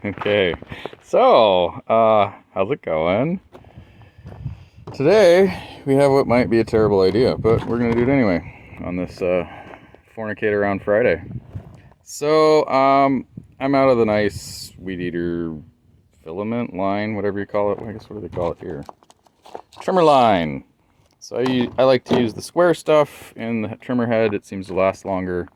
Okay, so, how's it going? Today, we have what might be a terrible idea, but we're gonna do it anyway on this, Fornicate Around Friday. So, I'm out of the nice weed eater filament line, whatever you call it. I guess, what do they call it here? Trimmer line. So I like to use the square stuff in the trimmer head. It seems to last longer.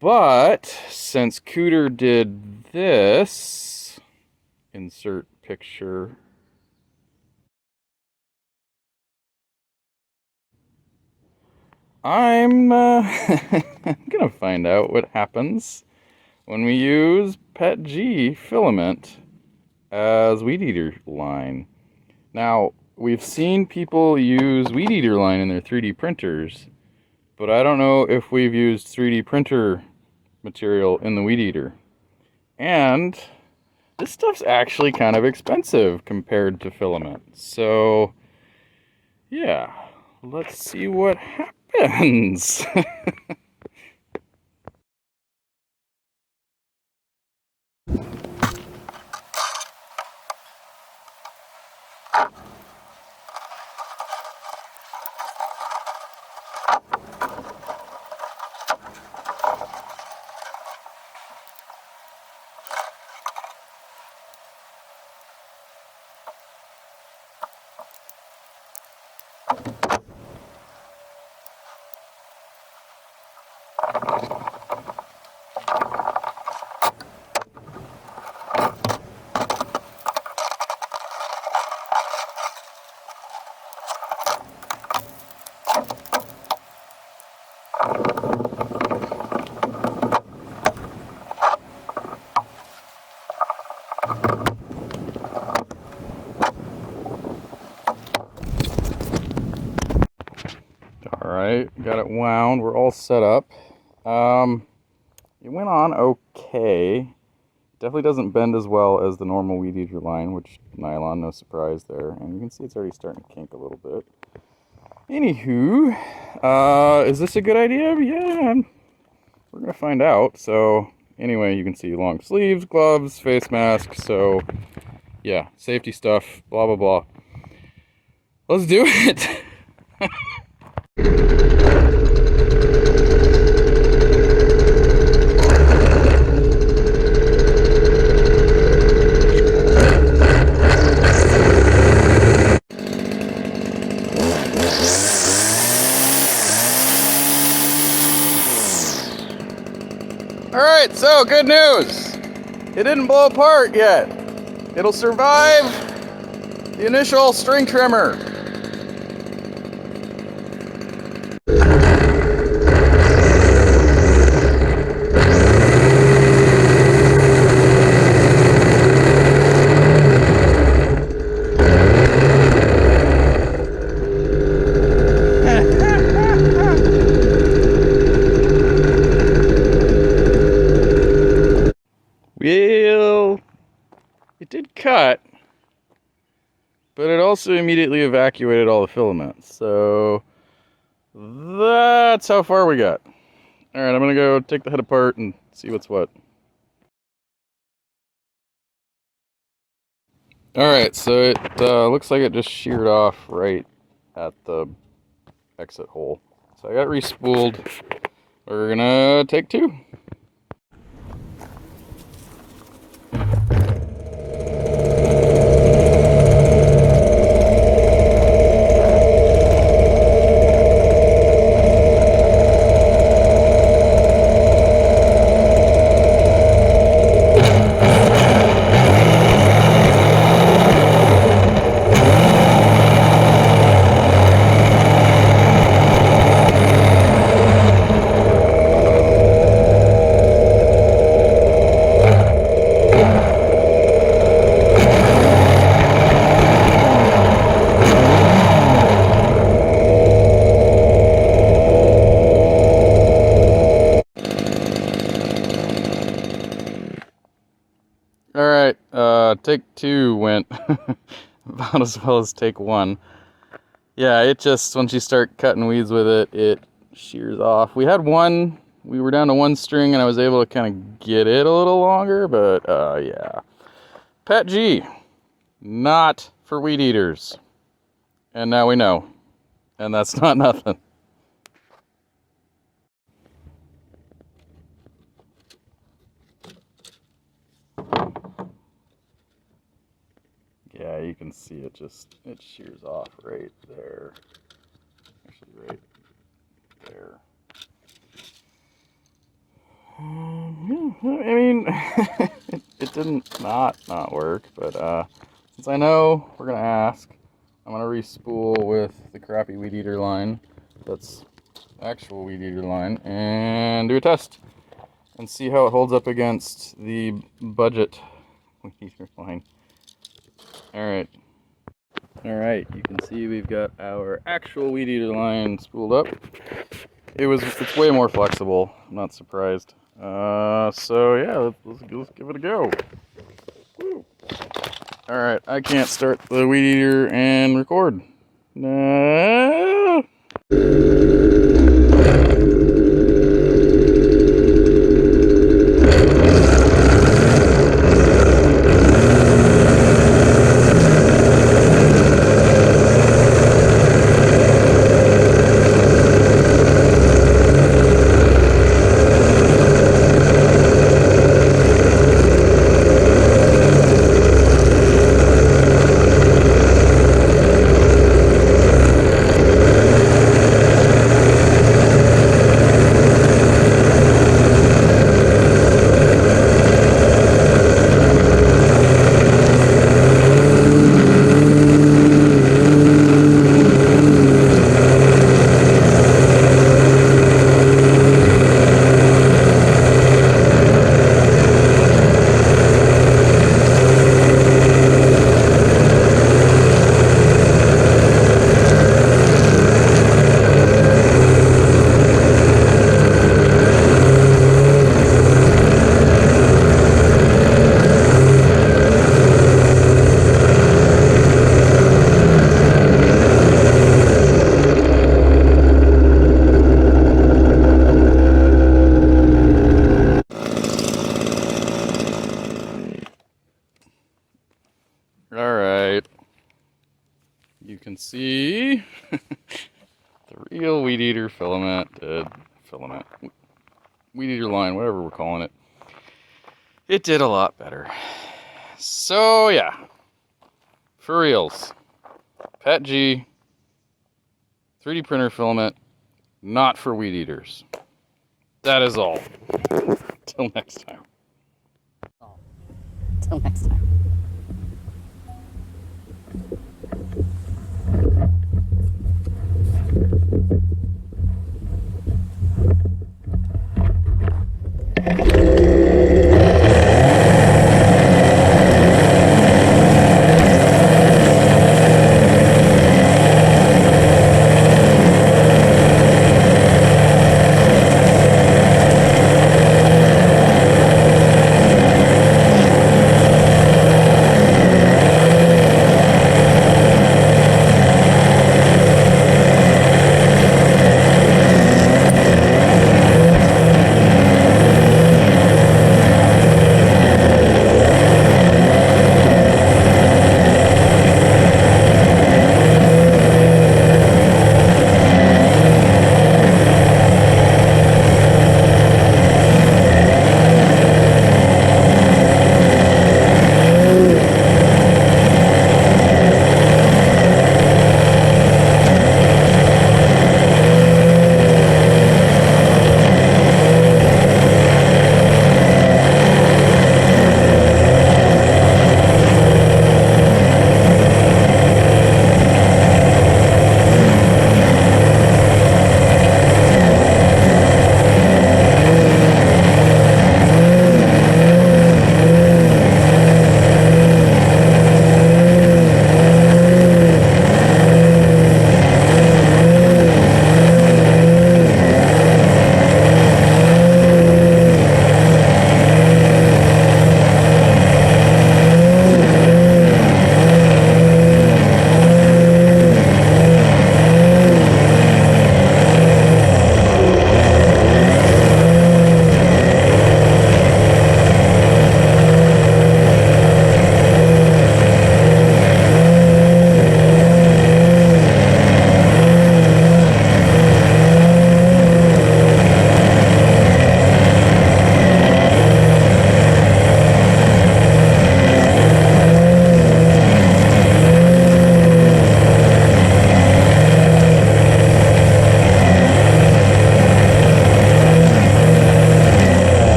But since Cooter did this, insert picture. I'm gonna find out what happens when we use PETG filament as weed eater line. Now, we've seen people use weed eater line in their 3D printers, but I don't know if we've used 3D printer material in the weed eater. And this stuff's actually kind of expensive compared to filament. So, yeah, let's see what happens. Alright, got it wound. We're all set up. It went on okay. Definitely doesn't bend as well as the normal weed eater line, which nylon, no surprise there. And you can see it's already starting to kink a little bit. Anywho, is this a good idea? Yeah, we're gonna find out. So anyway, you can see long sleeves, gloves, face mask. So yeah, safety stuff, blah, blah, blah. Let's do it. Alright, so good news. It didn't blow apart yet. It'll survive the initial string trimmer. Well, it did cut, but it also immediately evacuated all the filaments. So that's how far we got. All right, I'm gonna go take the head apart and see what's what. All right, so it looks like it just sheared off right at the exit hole. So I got re-spooled. We're gonna take two. Alright, take two went about as well as take one. Yeah, it just, once you start cutting weeds with it, it shears off. We had one We were down to one string and I was able to kind of get it a little longer, but yeah. PETG, not for weed eaters. And now we know. And that's not nothing. Yeah, you can see it shears off right there. Actually, right there. I mean, it didn't not work, but since I know we're gonna ask, I'm gonna re-spool with the crappy weed eater line. That's actual weed eater line, and do a test and see how it holds up against the budget weed eater line. All right. You can see we've got our actual weed eater line spooled up. It's way more flexible. I'm not surprised. So yeah, let's give it a go. Woo. All right, I can't start the weed eater and record. No. Alright, you can see the real weed eater weed eater line, whatever we're calling it. It did a lot better. So yeah, for reals, PETG 3D printer filament, not for weed eaters. That is all. Till next time. Till next time.